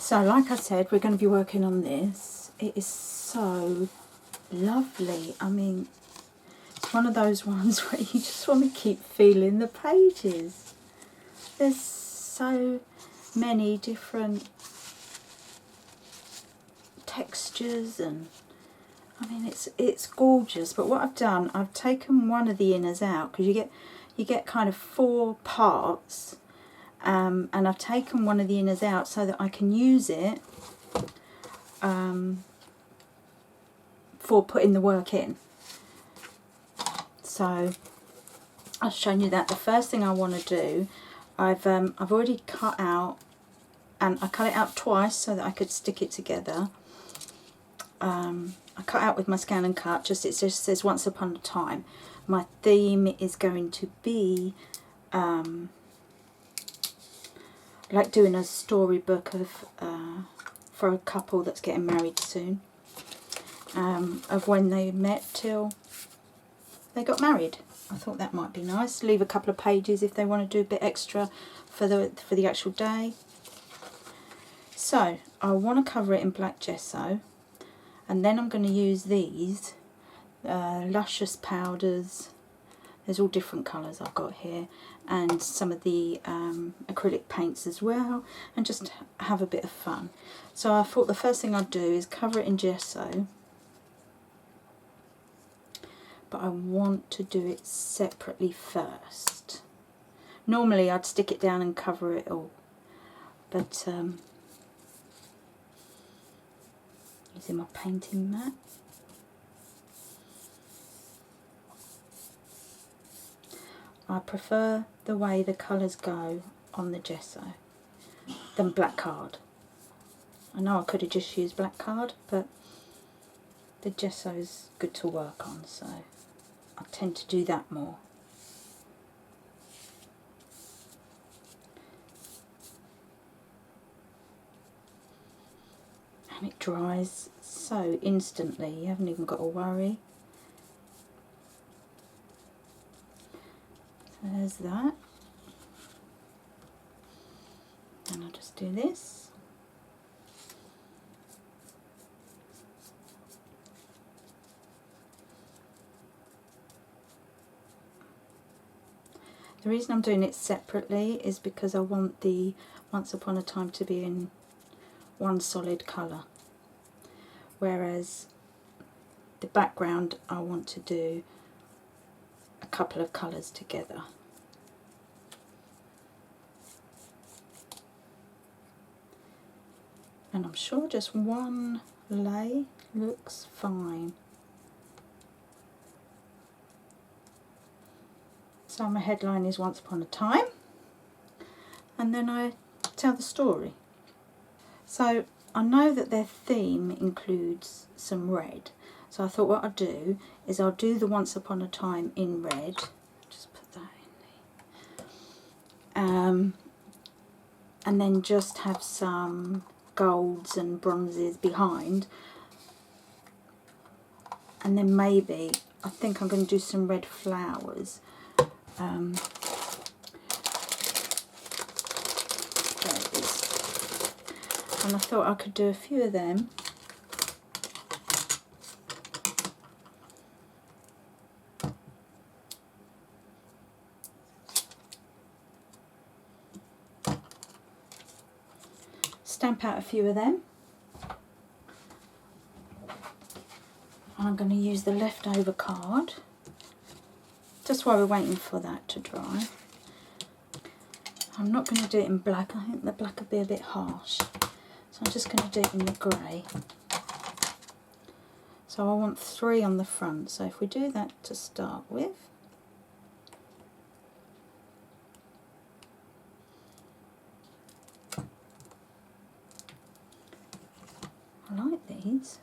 So like I said, we're going to be working on this. It is so lovely. I mean, it's one of those ones where you just want to keep feeling the pages. There's so many different textures, and I mean it's gorgeous. But what I've done, I've taken one of the inners out, because you get kind of 4 parts, and I've taken one of the inners out so that I can use it for putting the work in. So I've shown you that. The first thing I want to do, I've already cut out, and I cut it out twice so that I could stick it together. I cut out with my scan and cut, it just says once upon a time. My theme is going to be like doing a storybook of for a couple that's getting married soon, of when they met till they got married. I thought that might be nice. Leave a couple of pages if they want to do a bit extra for the actual day. So I want to cover it in black gesso, and then I'm going to use these luscious powders. There's all different colours I've got here, and some of the acrylic paints as well, and just have a bit of fun. So I thought the first thing I'd do is cover it in gesso, but I want to do it separately first. Normally I'd stick it down and cover it all, but using my painting mat, I prefer the way the colours go on the gesso than black card. I know I could have just used black card, but the gesso is good to work on, so I tend to do that more. And it dries so instantly, you haven't even got to worry. So there's that. And I'll just do this. The reason I'm doing it separately is because I want the Once Upon a Time to be in one solid colour, whereas the background I want to do a couple of colours together. And I'm sure just one lay looks fine. So my headline is Once Upon a Time, and then I tell the story. So I know that their theme includes some red, so I thought what I'll do is I'll do the Once Upon a Time in red. Just put that in there. And then just have some golds and bronzes behind, and then maybe I think I'm going to do some red flowers. There it is. And I thought I could do a few of them. Stamp out a few of them. And I'm going to use the leftover card, just while we're waiting for that to dry. I'm not going to do it in black, I think the black would be a bit harsh. So I'm just going to do it in the grey. So I want 3 on the front, so if we do that to start with. I like these.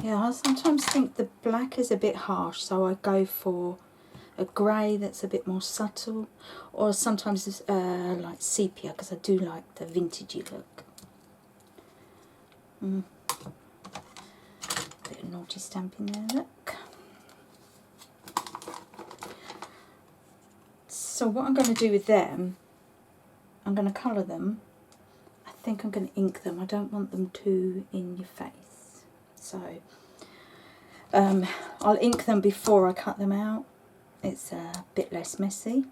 Yeah, I sometimes think the black is a bit harsh, so I go for a grey that's a bit more subtle, or sometimes like sepia, because I do like the vintagey look. Bit of naughty stamping there, look. So what I'm going to do with them, I'm going to colour them. I think I'm going to ink them. I don't want them too in your face. So I'll ink them before I cut them out. It's a bit less messy.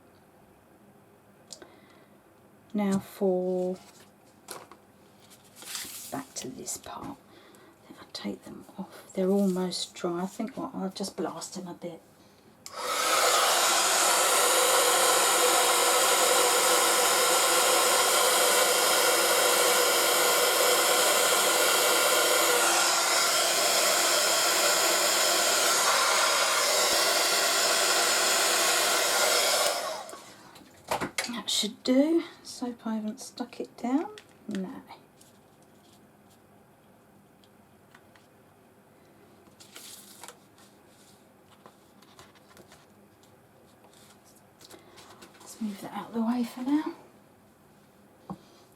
Now for, back to this part. I think I'll take them off. They're almost dry. I think what, I'll just blast them a bit. That should do. So hope I haven't stuck it down. No. Let's move that out of the way for now.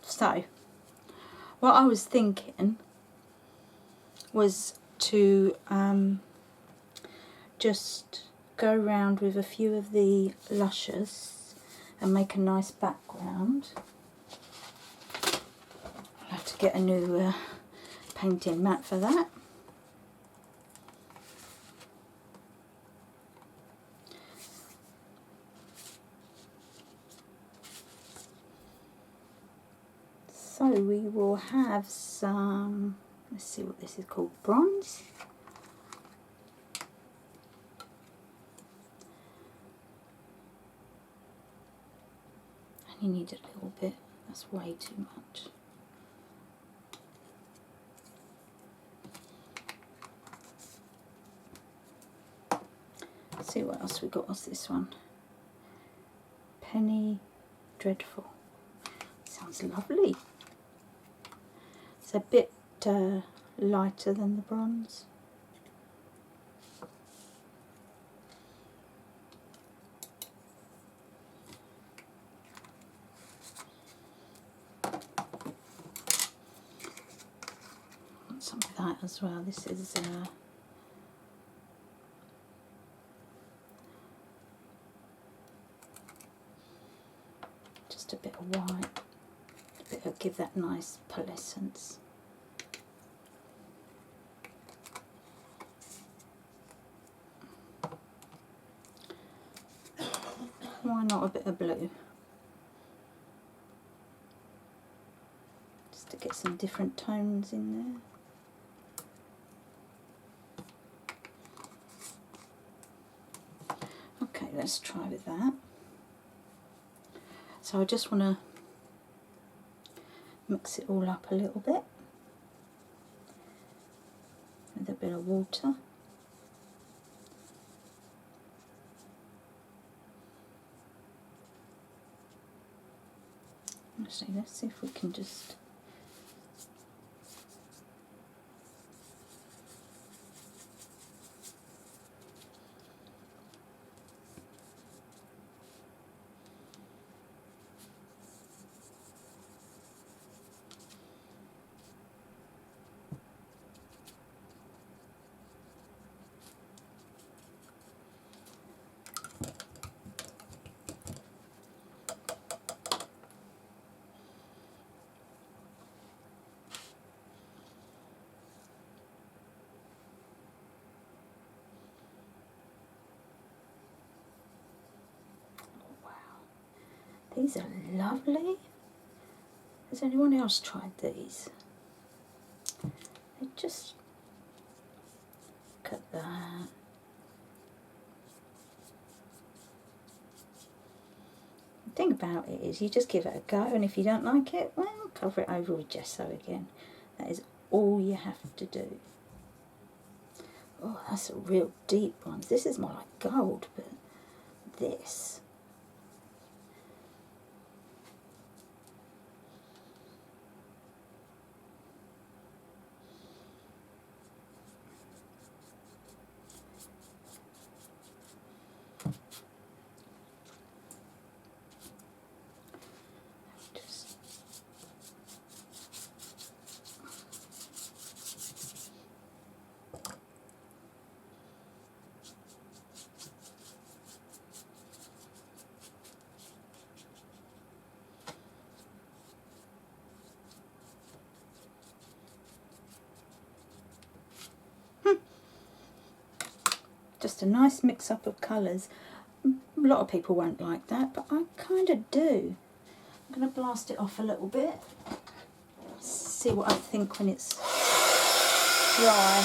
So, what I was thinking was to just go around with a few of the Luscious and make a nice background. I'll have to get a new painting mat for that. So we will have some, let's see what this is called, bronze. You need it a little bit, that's way too much. Let's see what else we got. What's this one? Penny Dreadful. Sounds lovely. It's a bit lighter than the bronze. Some of that as well. This is just a bit of white, a bit of, give that nice pearlescence. Why not a bit of blue? Just to get some different tones in there. Okay, let's try with that. So I just want to mix it all up a little bit with a bit of water. Actually, let's see if we can just these are lovely. Has anyone else tried these? They just, look at that. The thing about it is you just give it a go, and if you don't like it, well, cover it over with gesso again. That is all you have to do. Oh, that's a real deep one. This is more like gold, but this. Just a nice mix up of colours. A lot of people won't like that, but I kind of do. I'm going to blast it off a little bit. See what I think when it's dry.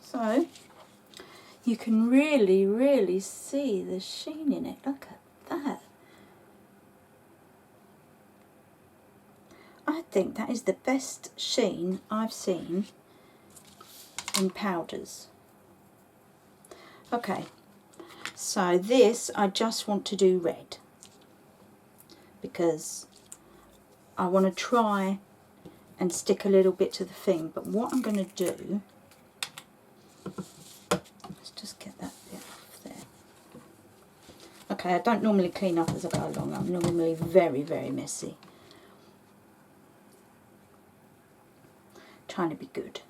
So you can really see the sheen in it. Look at that. I think that is the best sheen I've seen in powders. Okay, so this I just want to do red because I want to try and stick a little bit to the thing, but what I'm going to do, let's just get that bit off there. Okay, I don't normally clean up as I go along. I'm normally very messy. Trying to be good.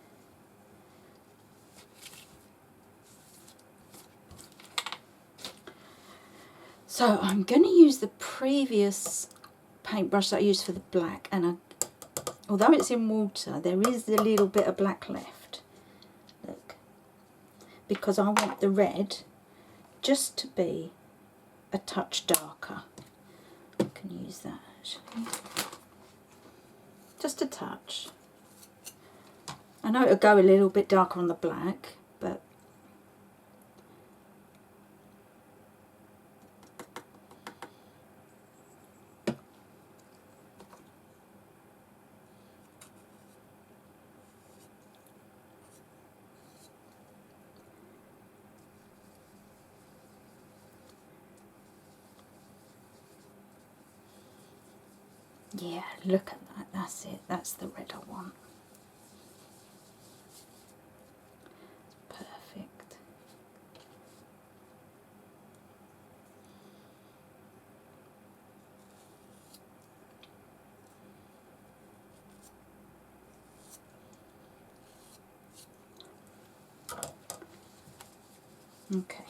So I'm going to use the previous paintbrush that I used for the black, and although it's in water, there is a little bit of black left. Look, because I want the red just to be a touch darker. I can use that actually. Just a touch. I know it'll go a little bit darker on the black, but yeah, look at that. That's it. That's the red I want. Perfect. Okay.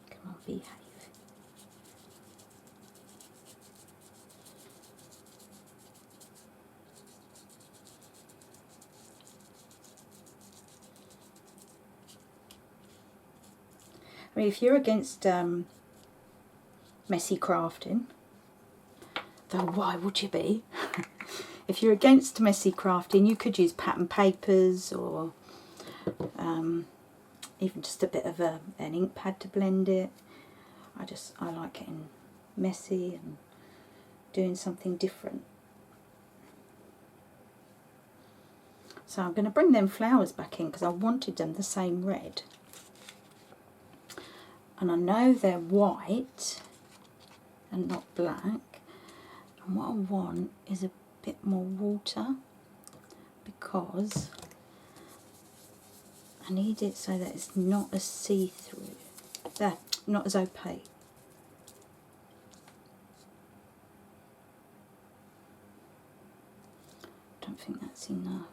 Come on, behave. I mean, if you're against messy crafting, though why would you be? If you're against messy crafting, you could use pattern papers or even just a bit of an ink pad to blend it. I like getting messy and doing something different. So I'm going to bring them flowers back in because I wanted them the same red. And I know they're white and not black. And what I want is a bit more water because I need it so that it's not as see-through, not as opaque. Don't think that's enough.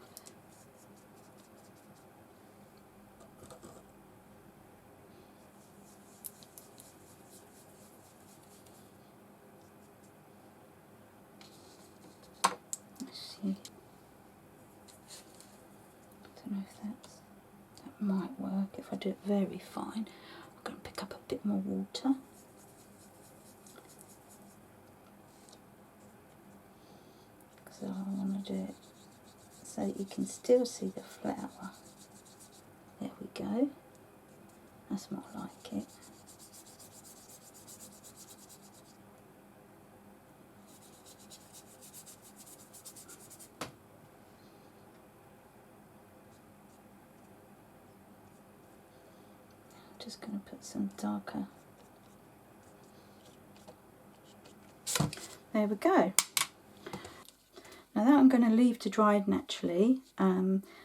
Let's see. I don't know if that might work if I do it very fine. I'm going to pick up a bit more water. Because I want to do it so that you can still see the flower. There we go. That's more like it. Just going to put some darker. There we go. Now that I'm going to leave to dry naturally.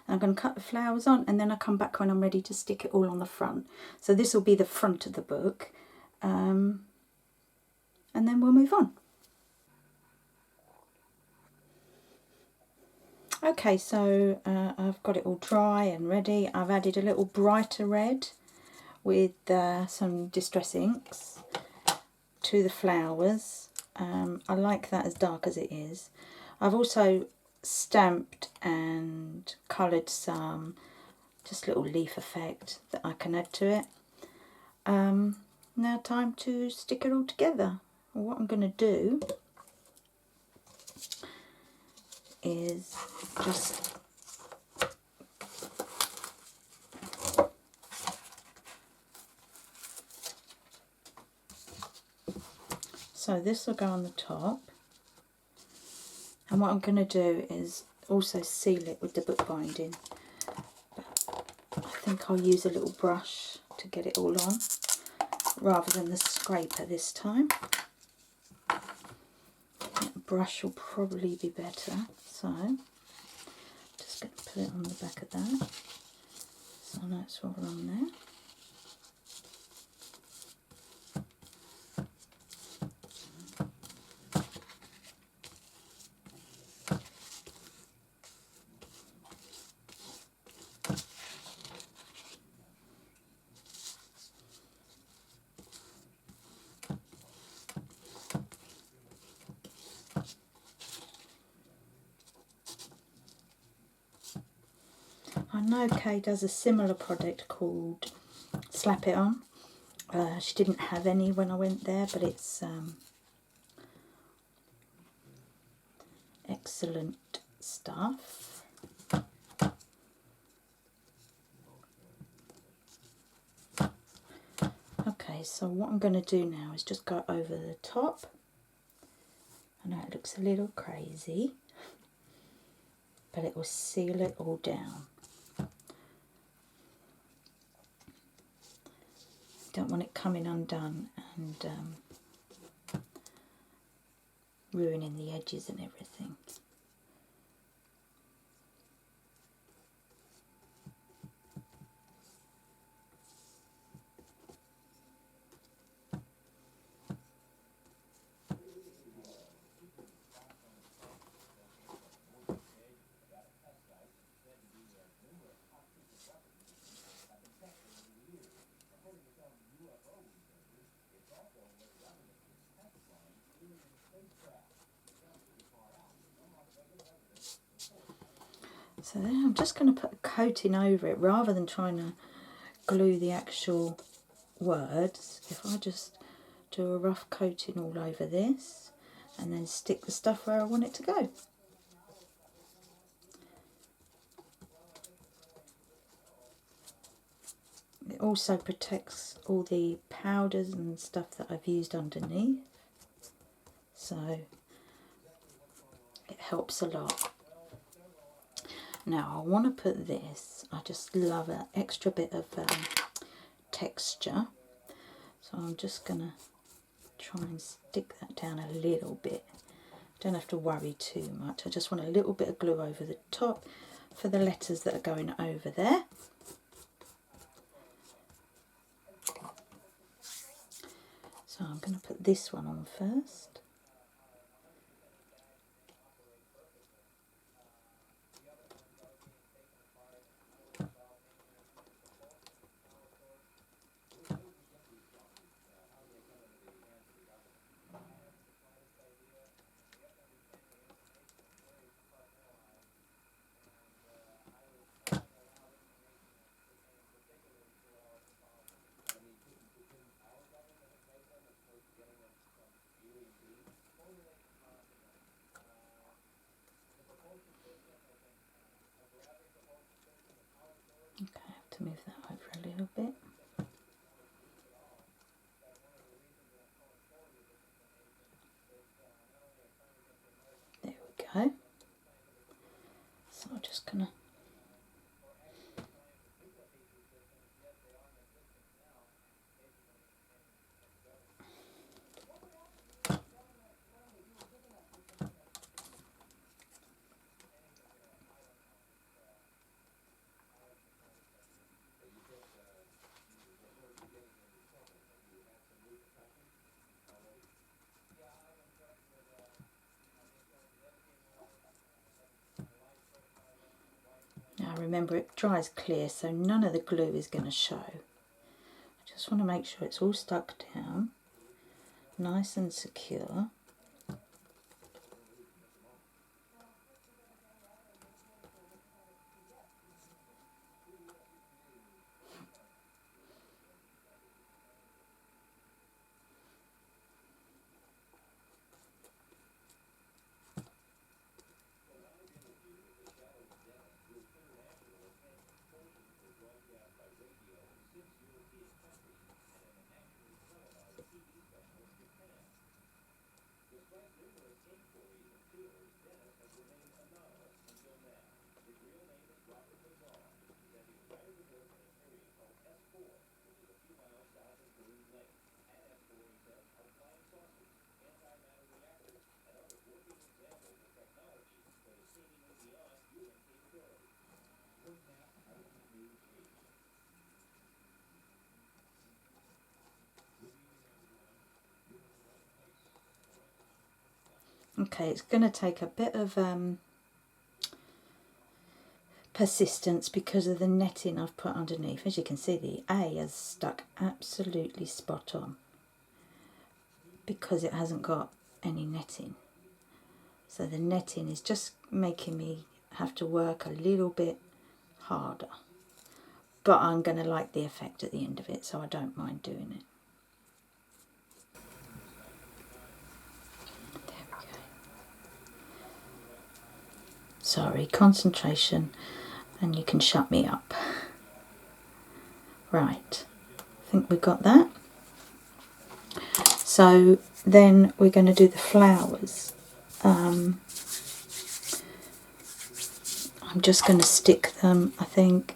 I'm going to cut the flowers on, and then I'll come back when I'm ready to stick it all on the front. So this will be the front of the book, and then we'll move on. Okay, so I've got it all dry and ready. I've added a little brighter red with some distress inks to the flowers. I like that as dark as it is. I've also stamped and coloured some, just little leaf effect that I can add to it. Now time to stick it all together. What I'm going to do is just so this will go on the top, and what I'm going to do is also seal it with the book binding. But I think I'll use a little brush to get it all on rather than the scraper this time. That brush will probably be better, so just going to put it on the back of that so I know it's all on there. I know Kay does a similar product called Slap It On. She didn't have any when I went there, but it's excellent stuff. Okay, so what I'm going to do now is just go over the top. I know it looks a little crazy, but it will seal it all down. Don't want it coming undone and ruining the edges and everything. So then I'm just going to put a coating over it rather than trying to glue the actual words. If I just do a rough coating all over this and then stick the stuff where I want it to go. It also protects all the powders and stuff that I've used underneath, so it helps a lot. Now I want to put this, I just love an extra bit of texture, so I'm just going to try and stick that down a little bit. Don't have to worry too much, I just want a little bit of glue over the top for the letters that are going over there. So I'm going to put this one on first. go. So I'm just gonna now remember it dries clear, so none of the glue is going to show. I just want to make sure it's all stuck down, nice and secure. Okay, it's going to take a bit of persistence because of the netting I've put underneath. As you can see, the A has stuck absolutely spot on because it hasn't got any netting. So the netting is just making me have to work a little bit harder. But I'm going to like the effect at the end of it, so I don't mind doing it. Sorry, concentration, and you can shut me up. Right, I think we've got that. So then we're going to do the flowers. I'm just going to stick them, I think,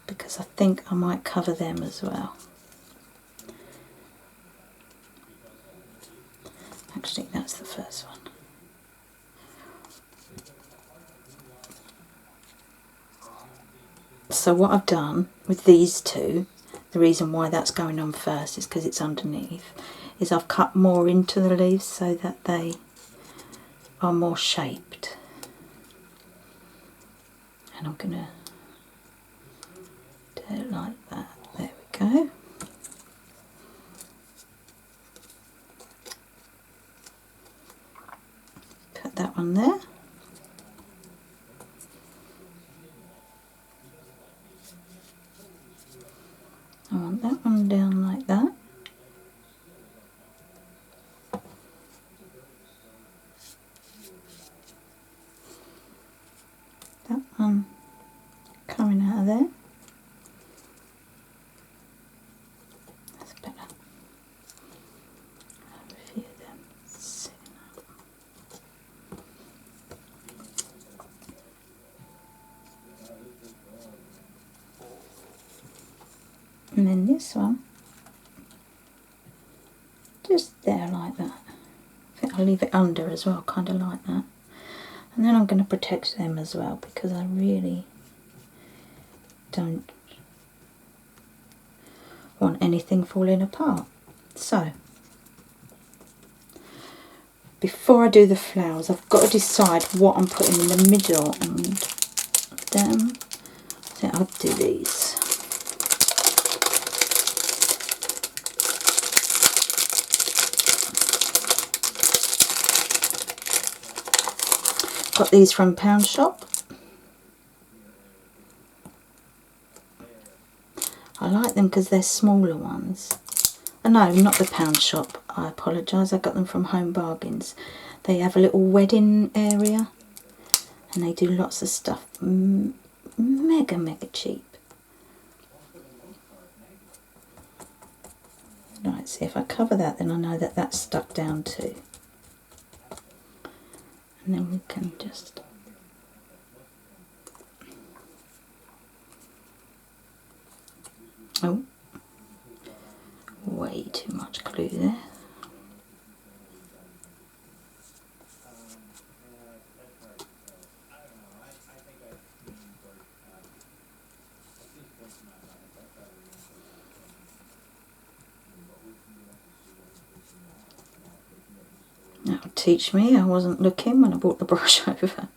because I think I might cover them as well. Actually, that's the first one. So what I've done with these two, the reason why that's going on first is because it's underneath, is I've cut more into the leaves so that they are more shaped. And I'm going to do it like that. There we go. Put that one there. I want that one down like that. That one coming out of there. That's better. Have a few of them sitting up. And then this one, just there like that. I think I'll leave it under as well, kind of like that. And then I'm going to protect them as well because I really don't want anything falling apart. So, before I do the flowers, I've got to decide what I'm putting in the middle, and them, I think I'll do these. Got these from Pound Shop. I like them because they're smaller ones. Oh, no, not the Pound Shop, I apologise, I got them from Home Bargains. They have a little wedding area and they do lots of stuff mega cheap. Right, see if I cover that, then I know that that's stuck down too. And then we can just oh, way too much glue there. That'll teach me, I wasn't looking when I brought the brush over.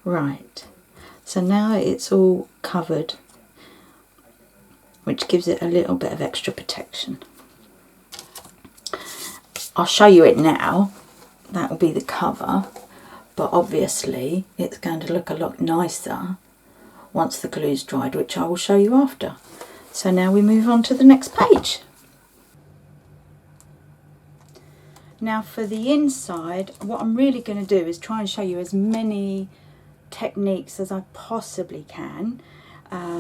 Right, so now it's all covered, which gives it a little bit of extra protection. I'll show you it now, that will be the cover, but obviously it's going to look a lot nicer once the glue's dried, which I will show you after. So now we move on to the next page. Now for the inside, what I'm really going to do is try and show you as many techniques as I possibly can. There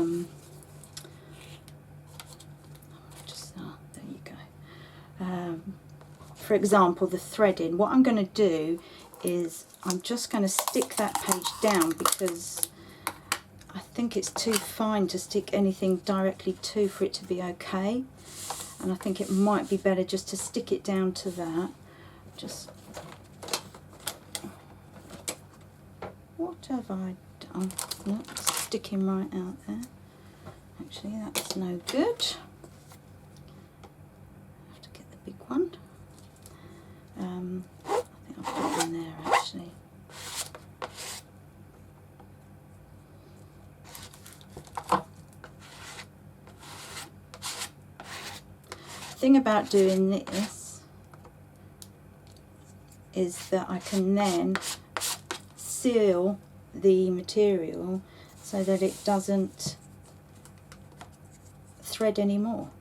you go. For example, the threading. What I'm going to do is I'm just going to stick that page down because I think it's too fine to stick anything directly to for it to be okay. And I think it might be better just to stick it down to that. Just, what have I done? No, it's sticking right out there. Actually, that's no good. I have to get the big one. I think I'll put it in there actually. The thing about doing this is that I can then seal the material so that it doesn't thread anymore.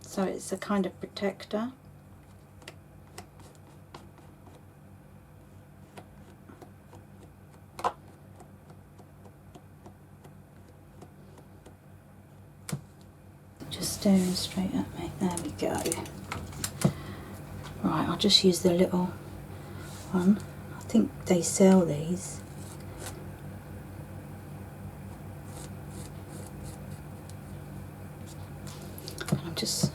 So it's a kind of protector. Just staring straight at me. There we go. Right, I'll just use the little one. I think they sell these. I'm just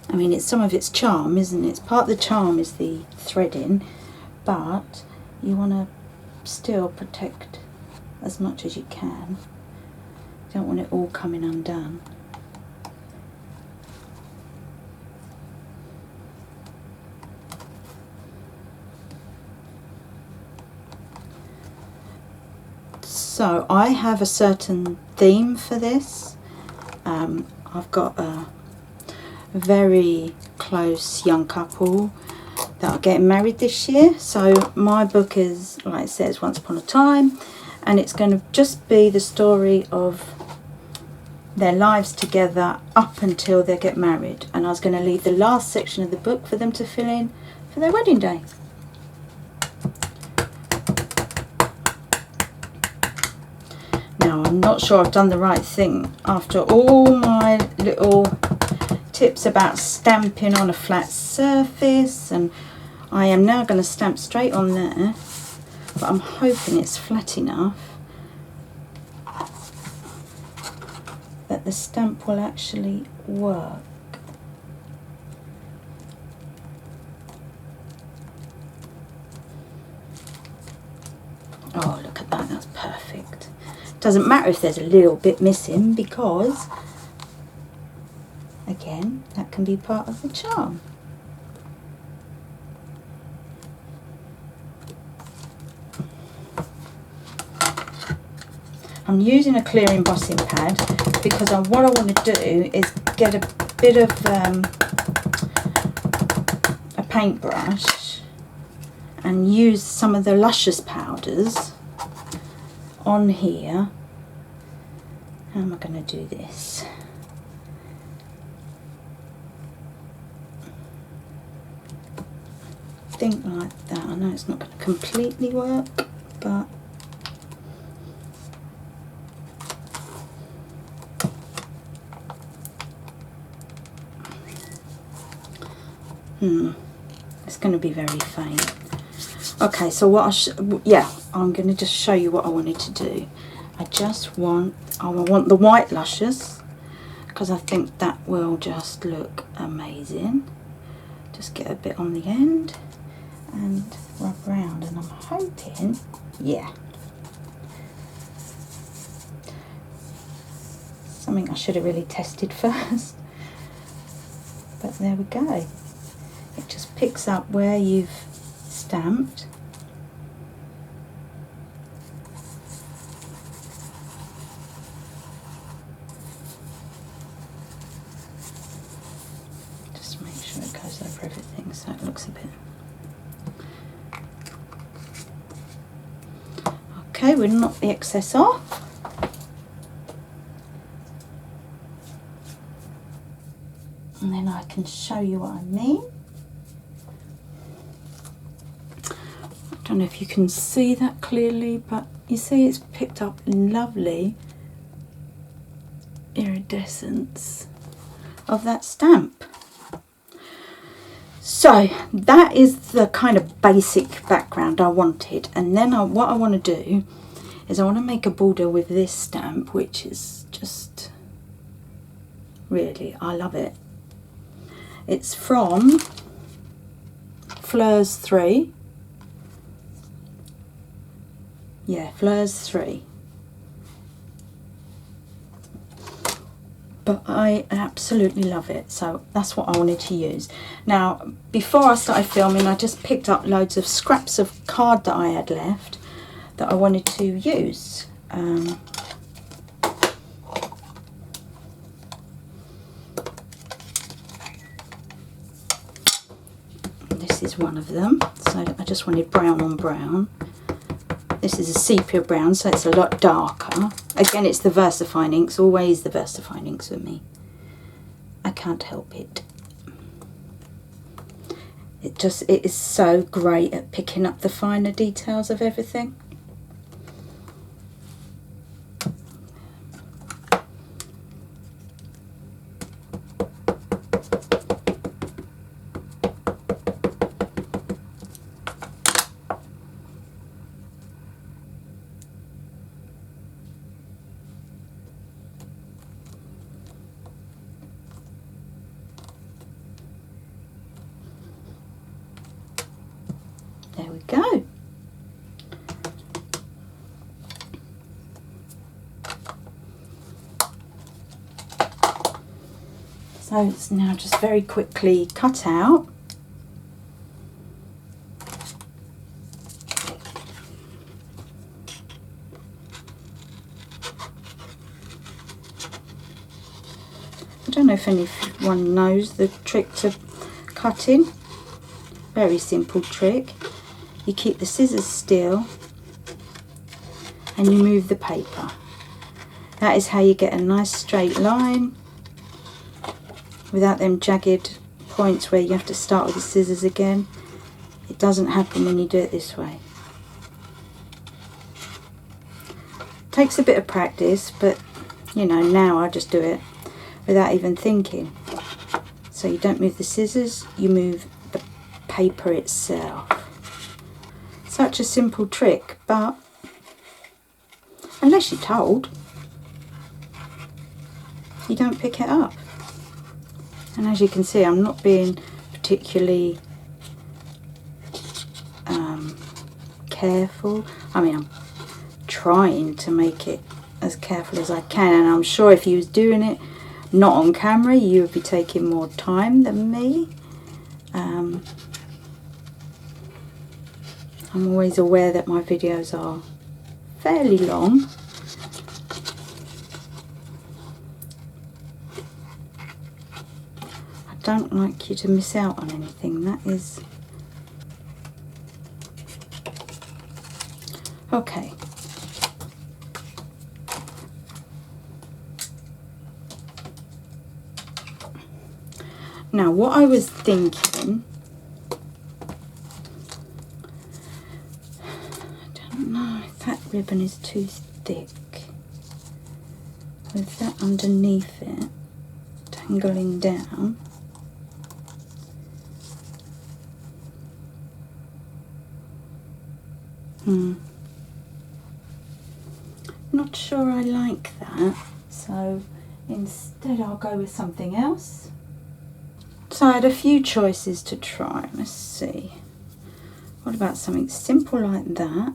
I mean, it's some of its charm, isn't it? It's part of the charm is the threading, but you want to still protect as much as you can. You don't want it all coming undone. So I have a certain theme for this. I've got a very close young couple that are getting married this year. So my book is, like it says, Once Upon a Time, and it's going to just be the story of their lives together up until they get married. And I was going to leave the last section of the book for them to fill in for their wedding day. Now I'm not sure I've done the right thing after all my little tips about stamping on a flat surface, and I am now going to stamp straight on there, but I'm hoping it's flat enough that the stamp will actually work. Oh, look at that, that's perfect. Doesn't matter if there's a little bit missing because, again, that can be part of the charm. I'm using a clear embossing pad because what I want to do is get a bit of a paintbrush and use some of the Luscious powders on here. How am I going to do this? think like that. I know it's not going to completely work, but it's going to be very faint. Okay, so what I'm going to just show you what I wanted to do. I want the white luscious, because I think that will just look amazing. Just get a bit on the end and rub around, and I'm hoping, yeah. Something I should have really tested first. But there we go. It just picks up where you've stamped. Just make sure it goes over everything so it looks a bit... Okay, we'll knock the excess off. And then I can show you what I mean. I don't know if you can see that clearly, but you see it's picked up lovely iridescence of that stamp. So that is the kind of basic background I wanted, and then what I want to do is I want to make a border with this stamp, which is just really, I love it. It's from Fleurs 3. Yeah, Fleurs 3. But I absolutely love it, so that's what I wanted to use. Now, before I started filming, I just picked up loads of scraps of card that I had left that I wanted to use. This is one of them, so I just wanted brown on brown. This is a sepia brown, so it's a lot darker. Again, it's the VersaFine inks, always the VersaFine inks with me. I can't help it. It is so great at picking up the finer details of everything. There we go. So it's now just very quickly cut out. I don't know if anyone knows the trick to cutting. Very simple trick. You keep the scissors still and you move the paper. That is how you get a nice straight line without them jagged points where you have to start with the scissors again. It doesn't happen when you do it this way. It takes a bit of practice, but you know, now I just do it without even thinking. So you don't move the scissors, you move the paper itself. Such a simple trick, but unless you're told, you don't pick it up. And as you can see, I'm not being particularly careful. I mean, I'm trying to make it as careful as I can, and I'm sure if you was doing it not on camera, you would be taking more time than me. I'm always aware that my videos are fairly long. I don't like you to miss out on anything. That is... Okay. Now what I was thinking ribbon is too thick. With that underneath it, tangling down. Not sure I like that, so instead I'll go with something else. So I had a few choices to try. Let's see. What about something simple like that?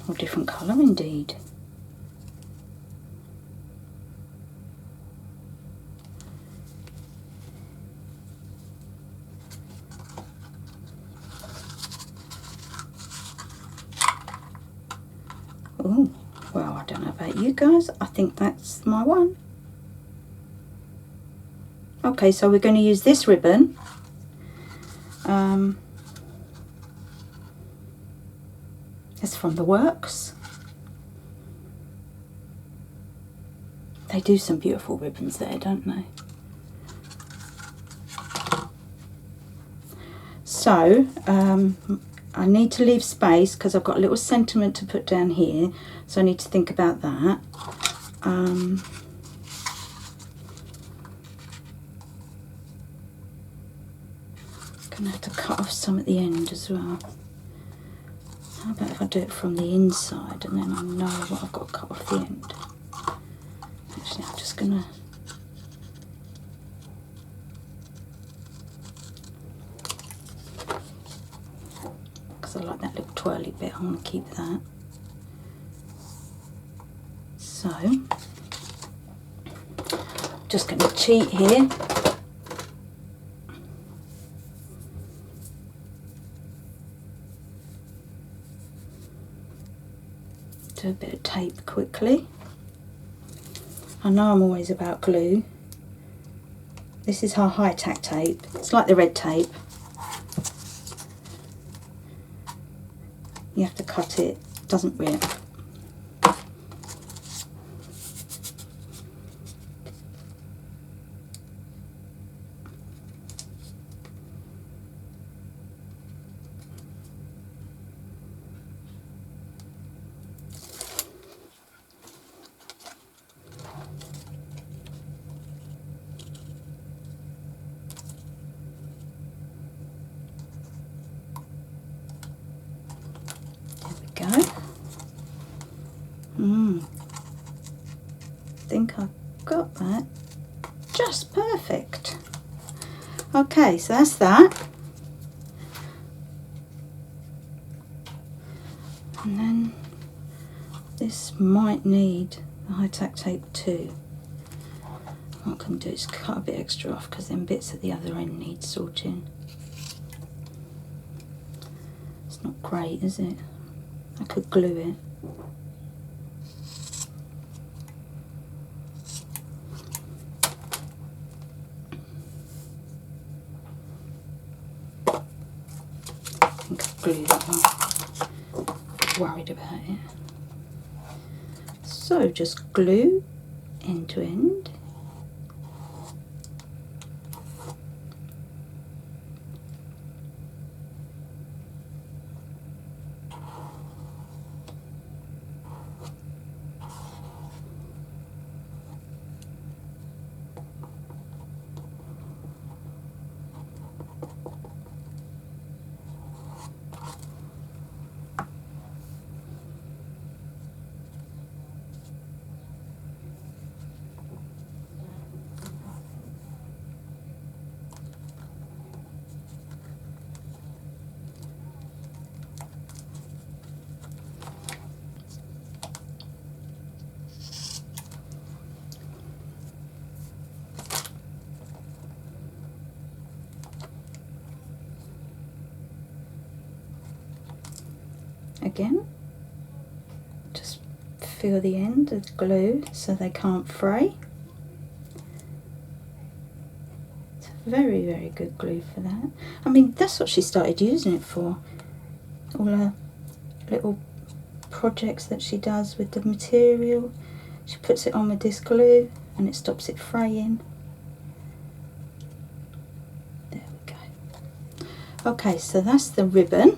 Or different colour indeed. Oh, well, I don't know about you guys. I think that's my one. Okay, so we're going to use this ribbon. It's from the Works. They do some beautiful ribbons there, don't they? So, I need to leave space because I've got a little sentiment to put down here, so I need to think about that. Gonna have to cut off some at the end as well. How about if I do it from the inside and then I know what I've got to cut off the end? Actually, I'm just gonna... because I like that little twirly bit, I want to keep that. So, just going to cheat here. Do a bit of tape quickly. I know I'm always about glue. This is our high tack tape. It's like the red tape. You have to cut it, it doesn't rip. Go. I think I've got that just perfect. Okay, so that's that. And then this might need the high tack tape too. What I can do is cut a bit extra off because then bits at the other end need sorting. It's not great, is it? I could glue it. I think I'll glue that one. Worried about it. So just glue end to end. Again, just fill the end with glue so they can't fray. It's very, very good glue for that. I mean, that's what she started using it for. All her little projects that she does with the material. She puts it on with this glue and it stops it fraying. Okay, so that's the ribbon.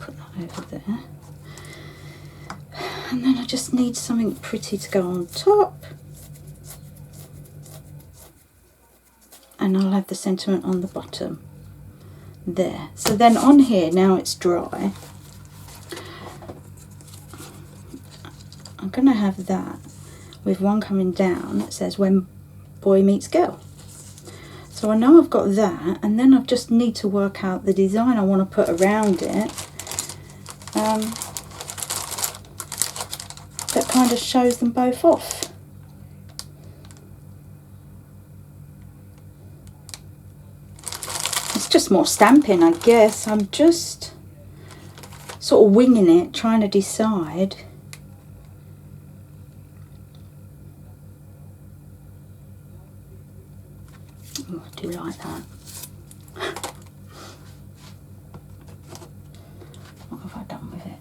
Put that over there. And then I just need something pretty to go on top. And I'll have the sentiment on the bottom. There. So then on here, now it's dry, I'm going to have that with one coming down that says when boy meets girl. So I know I've got that, and then I just need to work out the design I want to put around it that kind of shows them both off. It's just more stamping, I guess. I'm just sort of winging it, trying to decide. Oh, I do like that. What have I done with it?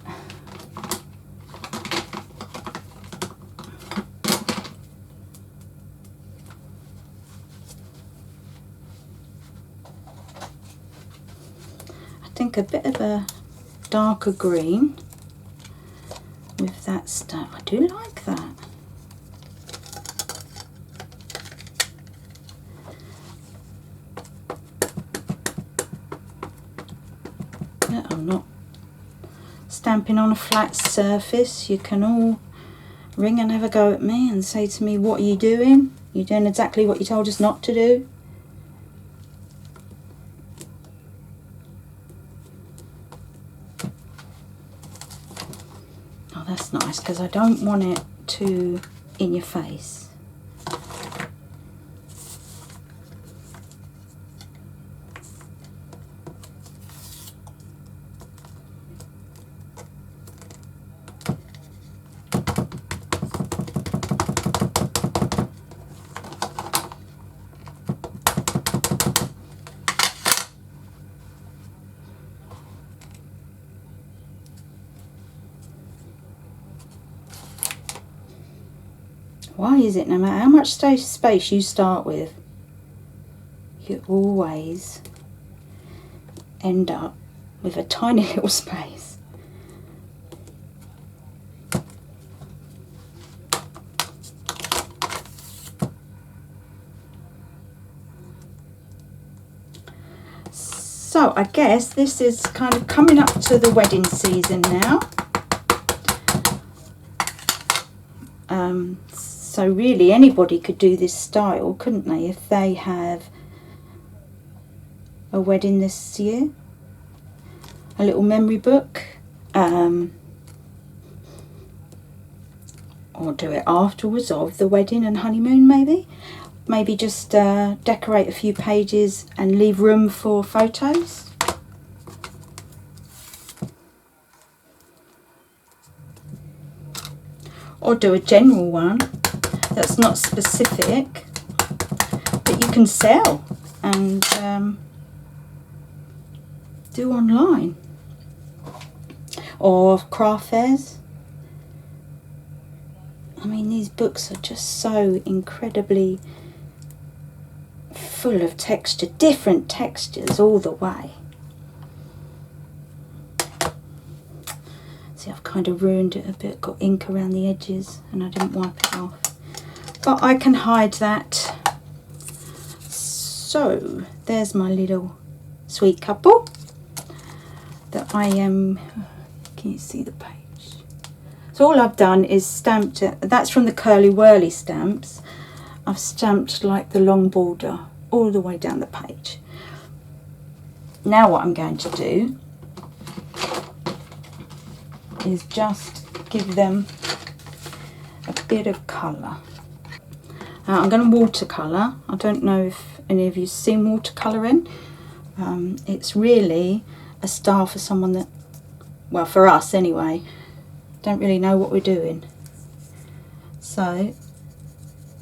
I think a bit of a darker green with that stuff. I do like that. I'm not stamping on a flat surface. You can all ring and have a go at me and say to me, what are you doing? You're doing exactly what you told us not to do. Oh, that's nice, because I don't want it too in your face. Why is it no matter how much space you start with, you always end up with a tiny little space? So I guess this is kind of coming up to the wedding season now. So really anybody could do this style, couldn't they, if they have a wedding this year? A little memory book, or do it afterwards of the wedding and honeymoon maybe. Maybe just decorate a few pages and leave room for photos. Or do a general one that's not specific, that you can sell and do online. Or craft fairs. I mean, these books are just so incredibly full of texture, different textures all the way. See, I've kind of ruined it a bit, got ink around the edges and I didn't wipe it off. But I can hide that. So, there's my little sweet couple that I am, can you see the page? So all I've done is stamped it, that's from the Curly Whirly stamps. I've stamped like the long border all the way down the page. Now what I'm going to do is just give them a bit of colour. I'm going to watercolour. I don't know if any of you've seen watercolouring. It's really a style for someone that, well, for us anyway, don't really know what we're doing. So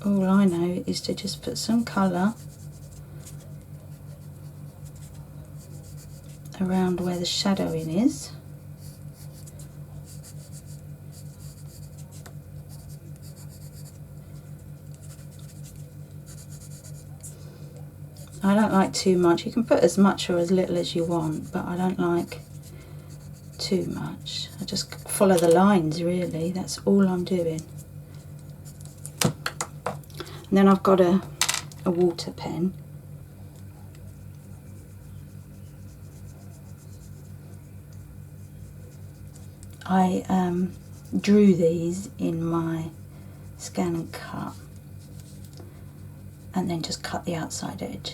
all I know is to just put some colour around where the shadowing is. I don't like too much. You can put as much or as little as you want, but I don't like too much. I just follow the lines really, that's all I'm doing. And then I've got a water pen. I drew these in my scan and cut, and then just cut the outside edge.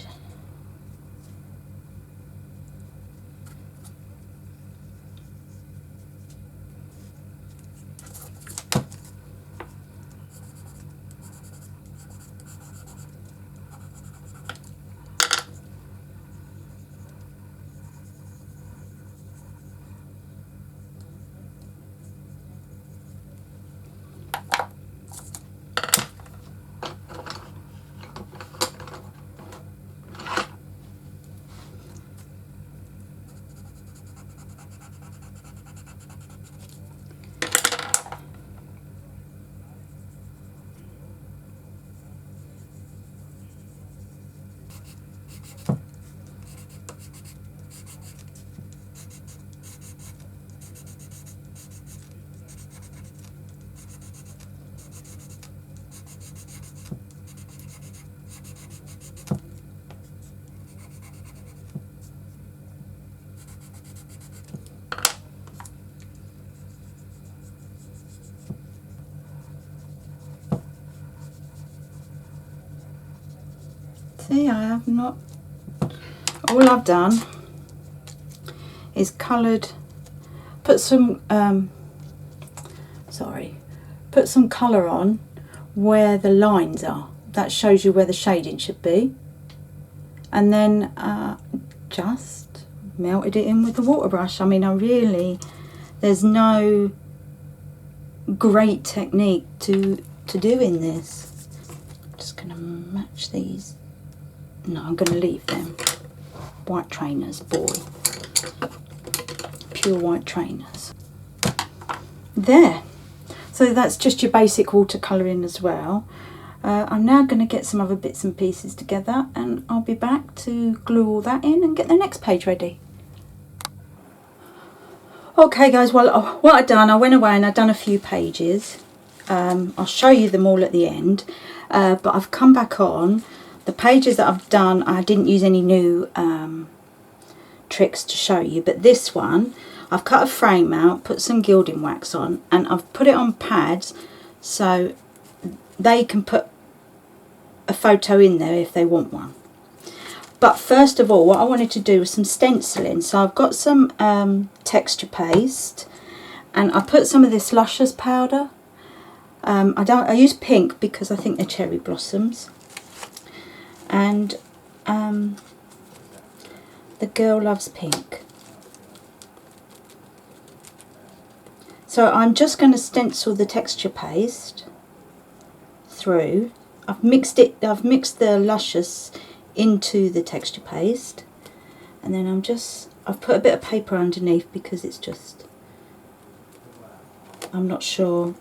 See, I have not, all I've done is coloured, put some put some colour on where the lines are. That shows you where the shading should be, and then just melted it in with the water brush. I mean, there's no great technique to doing this. Just gonna match these. No, I'm going to leave them. White trainers, boy. Pure white trainers. There. So that's just your basic watercolouring as well. I'm now going to get some other bits and pieces together, and I'll be back to glue all that in and get the next page ready. Okay guys, well what I've done, I went away and I've done a few pages. I'll show you them all at the end, but I've come back on. The pages that I've done, I didn't use any new tricks to show you, but this one, I've cut a frame out, put some gilding wax on, and I've put it on pads so they can put a photo in there if they want one. But first of all, what I wanted to do was some stenciling. So I've got some texture paste, and I put some of this Luscious powder. I use pink because I think they're cherry blossoms. And the girl loves pink. So I'm just going to stencil the texture paste through. I've mixed the Luscious into the texture paste, and then I've put a bit of paper underneath because it's just, I'm not sure.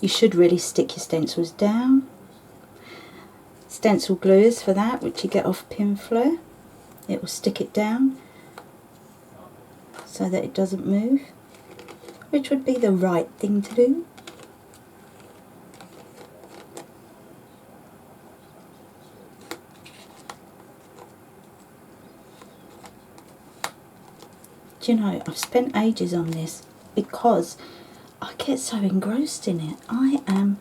You should really stick your stencils down. Stencil glue is for that, which you get off Pinflair. It will stick it down so that it doesn't move, which would be the right thing to do. Do you know, I've spent ages on this because I get so engrossed in it. I am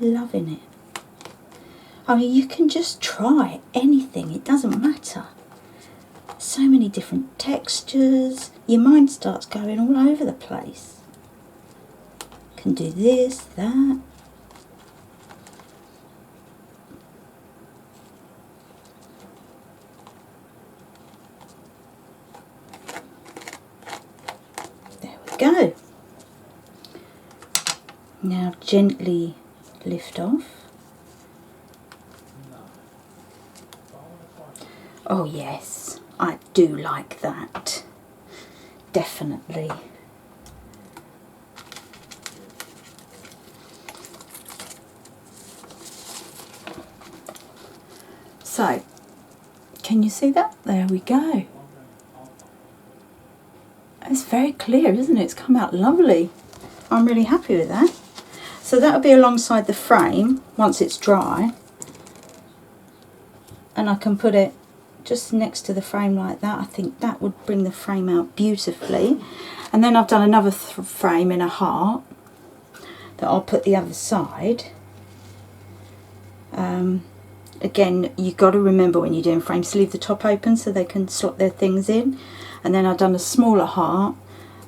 loving it. I mean, you can just try anything, it doesn't matter. So many different textures, your mind starts going all over the place. Can do this, that. There we go. Now gently lift off. Oh yes, I do like that. Definitely. So, can you see that? There we go. It's very clear, isn't it? It's come out lovely. I'm really happy with that. So that'll be alongside the frame once it's dry. And I can put it just next to the frame like that. I think that would bring the frame out beautifully. And then I've done another frame in a heart that I'll put the other side. Again, you've got to remember when you're doing frames to leave the top open so they can slot their things in. And then I've done a smaller heart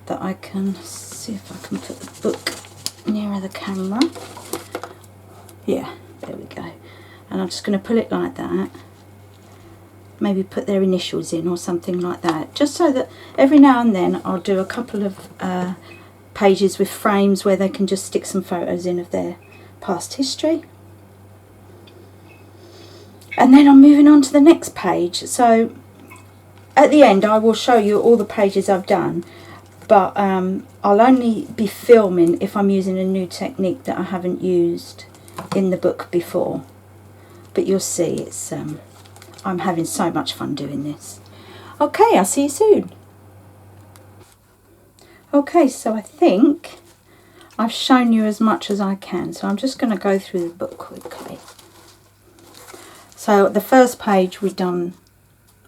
that I can see if I can put the book nearer the camera. Yeah, there we go. And I'm just going to put it like that. Maybe put their initials in or something like that, just so that every now and then I'll do a couple of pages with frames where they can just stick some photos in of their past history. And then I'm moving on to the next page. So at the end I will show you all the pages I've done, but I'll only be filming if I'm using a new technique that I haven't used in the book before. But you'll see, it's I'm having so much fun doing this. Okay, I'll see you soon. Okay, so I think I've shown you as much as I can, so I'm just going to go through the book quickly. So the first page I've done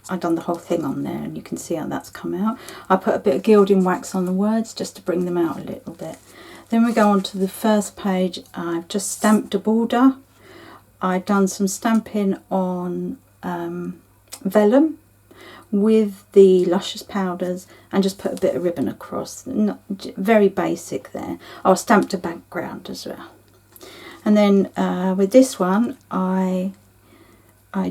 the whole thing on there, and you can see how that's come out. I put a bit of gilding wax on the words just to bring them out a little bit. Then we go on to the first page. I've just stamped a border. I've done some stamping on vellum with the Luscious powders and just put a bit of ribbon across. Not, very basic there. I stamped a background as well. And then with this one I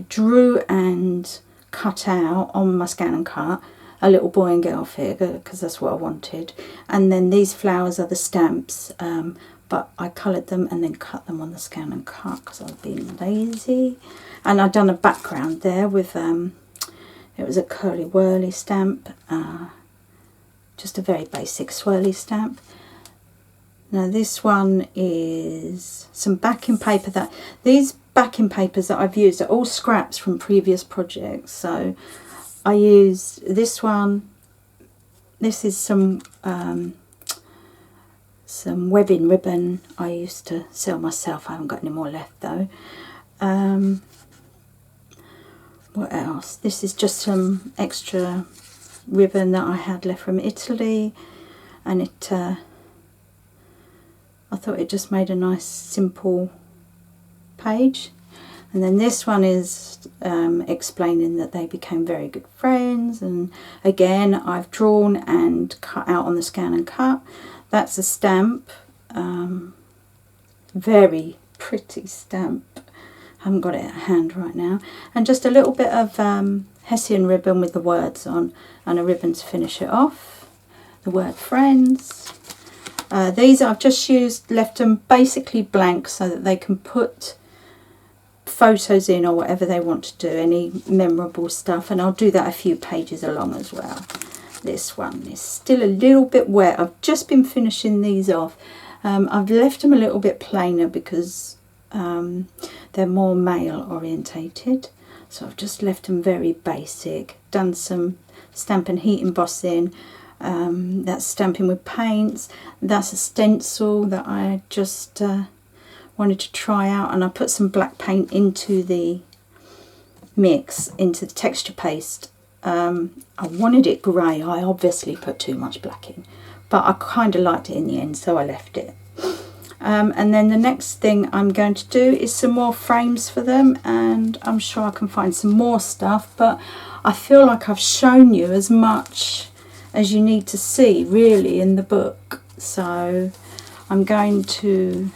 drew and cut out on my scan and cut a little boy and girl figure because that's what I wanted. And then these flowers are the stamps, but I coloured them and then cut them on the scan and cut because I was being lazy. And I've done a background there with, it was a curly whirly stamp, just a very basic swirly stamp. Now this one is some backing paper. These backing papers that I've used are all scraps from previous projects. So I used this one. This is some webbing ribbon I used to sell myself. I haven't got any more left though. What else? This is just some extra ribbon that I had left from Italy, and it I thought it just made a nice simple page. And then this one is explaining that they became very good friends, and again I've drawn and cut out on the scan and cut. That's a stamp, very pretty stamp. I haven't got it at hand right now. And just a little bit of Hessian ribbon with the words on, and a ribbon to finish it off. The word friends. These I've just left them basically blank so that they can put photos in or whatever they want to do, any memorable stuff, and I'll do that a few pages along as well. This one is still a little bit wet. I've just been finishing these off. I've left them a little bit plainer because they're more male orientated, so I've just left them very basic. Done some stamp and heat embossing. That's stamping with paints. That's a stencil that I just wanted to try out, and I put some black paint into the mix, into the texture paste. I wanted it grey. I obviously put too much black in, but I kind of liked it in the end, so I left it. And then the next thing I'm going to do is some more frames for them, and I'm sure I can find some more stuff, but I feel like I've shown you as much as you need to see really in the book. So I'm going to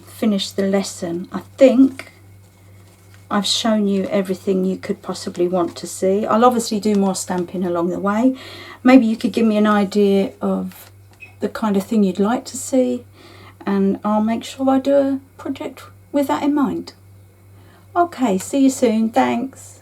finish the lesson. I think I've shown you everything you could possibly want to see. I'll obviously do more stamping along the way. Maybe you could give me an idea of the kind of thing you'd like to see, and I'll make sure I do a project with that in mind. Okay, see you soon. Thanks.